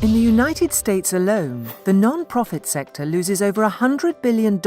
In the United States alone, the non-profit sector loses over $100 billion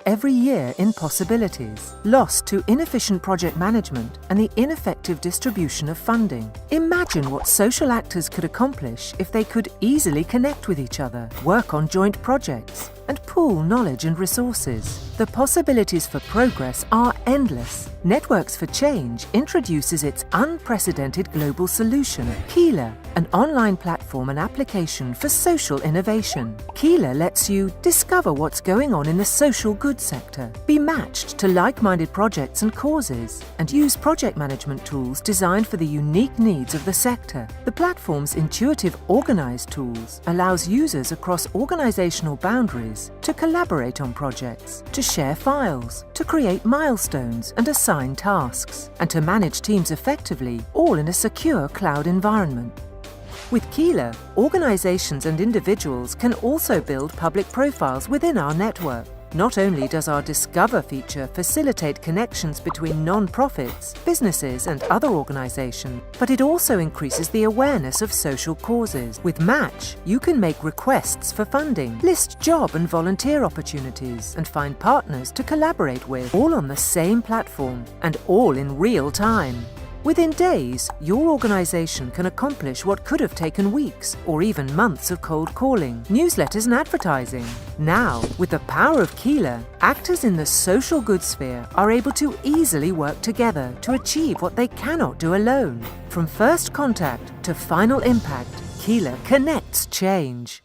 every year in possibilities, lost to inefficient project management and the ineffective distribution of funding. Imagine what social actors could accomplish if they could easily connect with each other, work on joint projects, and pool knowledge and resources. The possibilities for progress are endless. Networks for Change introduces its unprecedented global solution, Keeler, an online platform and application for social innovation. Keeler lets you discover what's going on in the social good sector, be matched to like-minded projects and causes, and use project management tools designed for the unique needs of the sector. The platform's intuitive organized tools allows users across organizational boundaries to collaborate on projects, to share files, to create milestones and assign tasks, and to manage teams effectively, all in a secure cloud environment. With Keeler, organizations and individuals can also build public profiles within our network. Not only does our Discover feature facilitate connections between non-profits, businesses and other organizations, but it also increases the awareness of social causes. With Match, you can make requests for funding, list job and volunteer opportunities, and find partners to collaborate with, all on the same platform and all in real time. Within days, your organization can accomplish what could have taken weeks or even months of cold calling, newsletters and advertising. Now, with the power of Keeler, actors in the social good sphere are able to easily work together to achieve what they cannot do alone. From first contact to final impact, Keeler connects change.